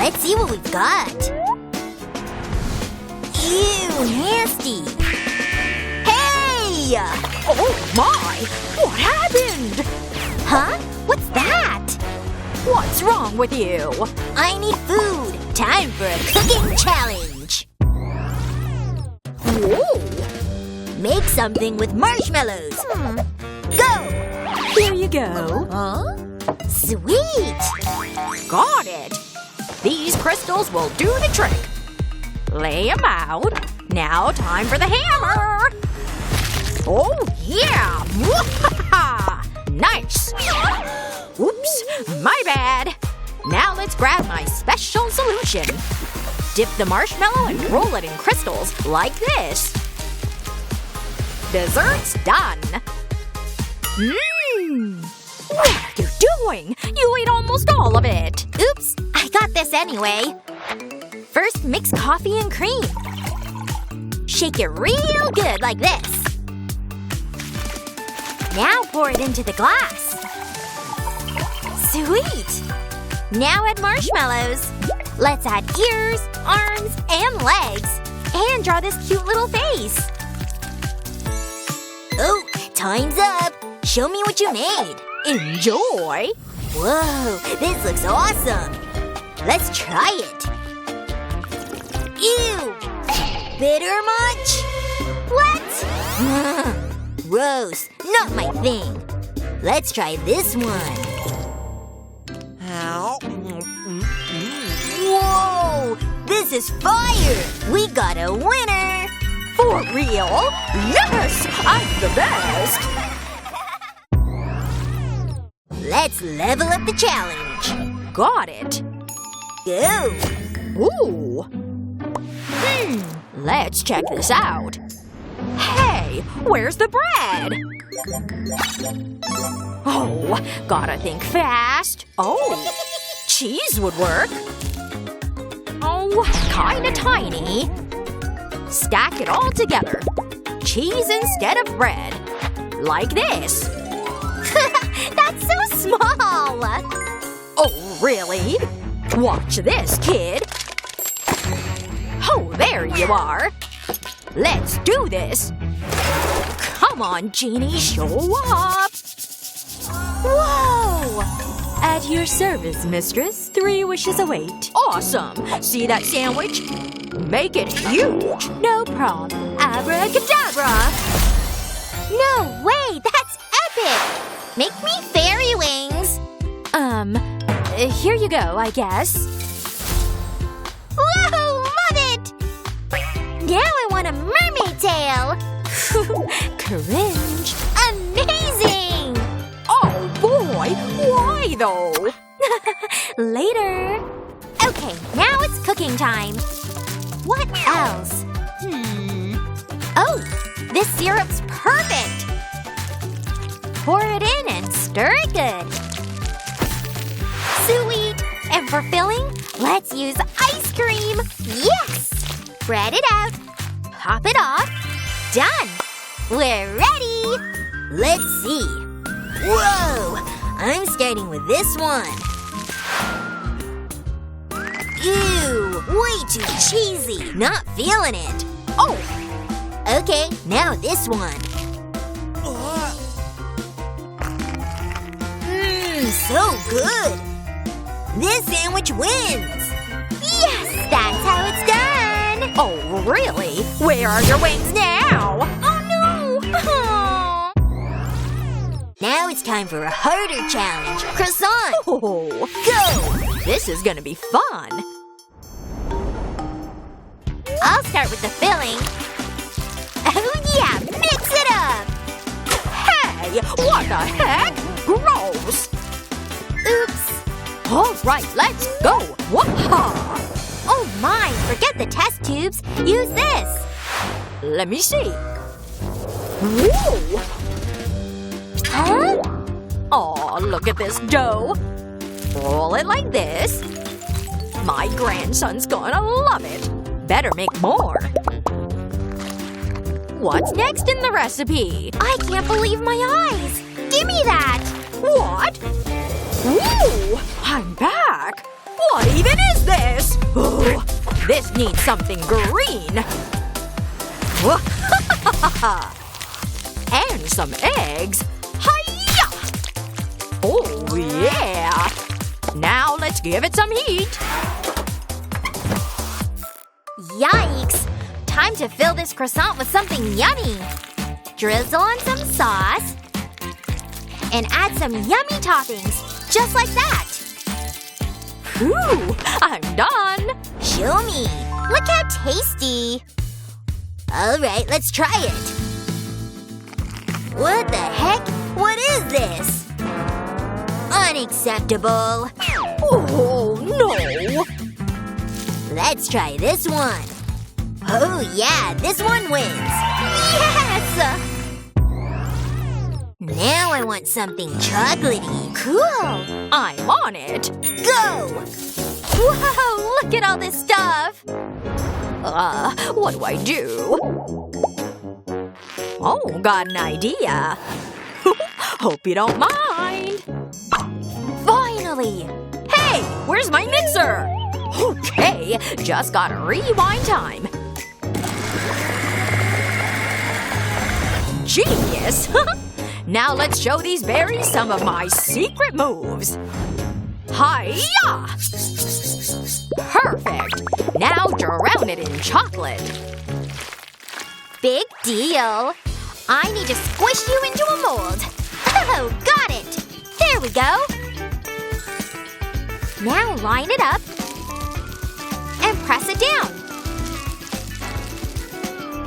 Let's see what we've got. Ew, nasty. Hey! Oh my! What happened? Huh? What's that? What's wrong with you? I need food. Time for a cooking challenge. Whoa! Make something with marshmallows. Go! Here you go. Huh? Sweet! Got it! These crystals will do the trick. Lay 'em out. Now time for the hammer! Oh yeah! Mwahaha! Nice! Oops! My bad! Now let's grab my special solution. Dip the marshmallow and roll it in crystals, like this. Dessert's done! Mmm! What are you doing? You ate almost all of it! Oops, I got this anyway. First, mix coffee and cream. Shake it real good like this. Now pour it into the glass. Sweet! Now add marshmallows. Let's add ears, arms, and legs. And draw this cute little face. Oh, time's up. Show me what you made. Enjoy! Whoa, this looks awesome. Let's try it. Ew! Bitter much? What? Gross. Not my thing. Let's try this one. Whoa! This is fire! We got a winner! For real? Yes! I'm the best! Let's level up the challenge. Got it. Go! Ooh. Let's check this out. Hey! Where's the bread? Oh, gotta think fast. Oh, cheese would work. Oh, kinda tiny. Stack it all together. Cheese instead of bread. Like this. That's so small! Oh, really? Watch this, kid. Oh, there you are. Let's do this. Come on, Jeannie, show up. Whoa! At your service, mistress. 3 wishes await. Awesome. See that sandwich? Make it huge. No problem. Abracadabra! No way! That's epic! Make me fairy wings! Here you go, I guess. Whoa! Love it! Now I want a mermaid tail! Cringe. Amazing! Oh boy, why though? Later. Okay, now it's cooking time. What else? Oh! This syrup's perfect! Pour it in and stir it good. Sweet! And for filling, let's use ice cream! Yes! Spread it out. Pop it off. Done! We're ready! Let's see. Whoa! I'm starting with this one. Ew! Way too cheesy! Not feeling it. Oh! Okay, now this one. So good! This sandwich wins! Yes! That's how it's done! Oh, really? Where are your wings now? Oh no! Now it's time for a harder challenge. Croissant! Oh, Go! this is gonna be fun. I'll start with the filling. Oh yeah! Mix it up! Hey! What the heck? Gross! Oops! Alright, let's go! Waha! Oh my! Forget the test tubes. Use this! Let me see. Whoa! Huh? Aw, look at this dough. Roll it like this. My grandson's gonna love it. Better make more. What's next in the recipe? I can't believe my eyes! Gimme that! What? Ooh! I'm back! What even is this? Ooh, this needs something green. And some eggs. Hi-ya! Oh, yeah! Now let's give it some heat. Yikes! Time to fill this croissant with something yummy. Drizzle on some sauce. And add some yummy toppings. Just like that. Whew! I'm done! Show me. Look how tasty. Alright, let's try it. What the heck? What is this? Unacceptable. Oh, no! Let's try this one. Oh yeah, this one wins. Yes! Now I want something chocolatey. Cool. I'm on it. Go! Whoa, look at all this stuff. What do I do? Oh, got an idea. Hope you don't mind. Finally! Hey! Where's my mixer? Okay, just gotta rewind time. Genius! Now let's show these berries some of my secret moves. Hi-ya! Perfect! Now drown it in chocolate. Big deal. I need to squish you into a mold. Oh, got it! There we go. Now line it up. And press it down.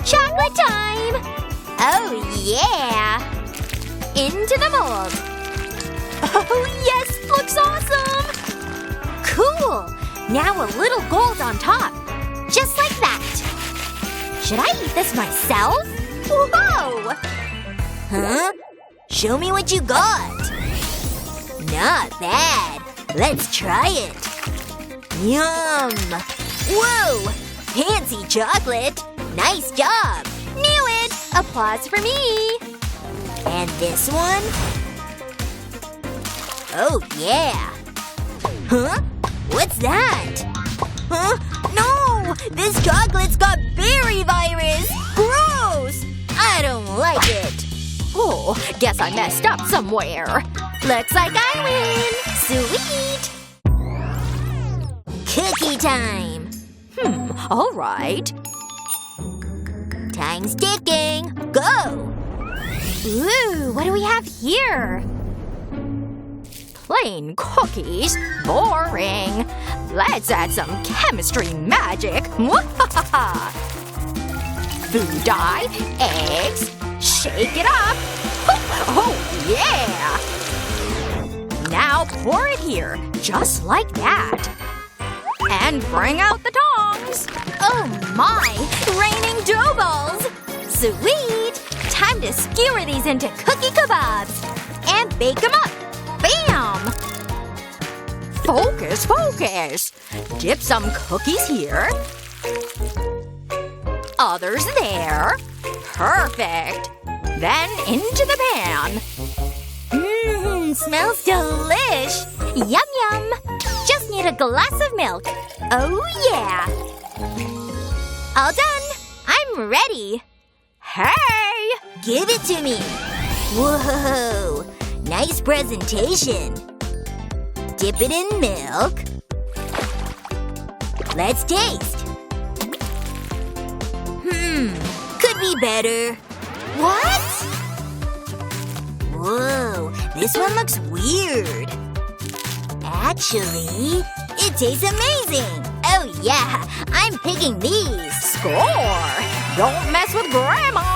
Chocolate time! Oh, yeah! Into the mold. Oh, yes! Looks awesome! Cool! Now a little gold on top. Just like that. Should I eat this myself? Whoa! Huh? Show me what you got. Not bad. Let's try it. Yum! Whoa! Fancy chocolate! Nice job! Knew it! Applause for me! And this one? Oh, yeah. Huh? What's that? Huh? No! This chocolate's got berry virus! Gross! I don't like it. Oh, guess I messed up somewhere. Looks like I win! Sweet! Cookie time! Alright. Time's ticking! Go! Ooh, what do we have here? Plain cookies? Boring. Let's add some chemistry magic. Mwahaha! Food dye, eggs, shake it up. Oh, yeah! Now pour it here, just like that. And bring out the tongs. Oh my! Raining dough balls! Sweet! Time to skewer these into cookie kebabs! And bake them up! Bam! Focus, focus! Dip some cookies here. Others there. Perfect! Then into the pan. Smells delish! Yum yum! Just need a glass of milk. Oh yeah! All done! I'm ready! Hey! Give it to me! Whoa! Nice presentation! Dip it in milk. Let's taste. Could be better. What? Whoa, this one looks weird. Actually, it tastes amazing! Oh yeah, I'm picking these! Score! Don't mess with Grandma!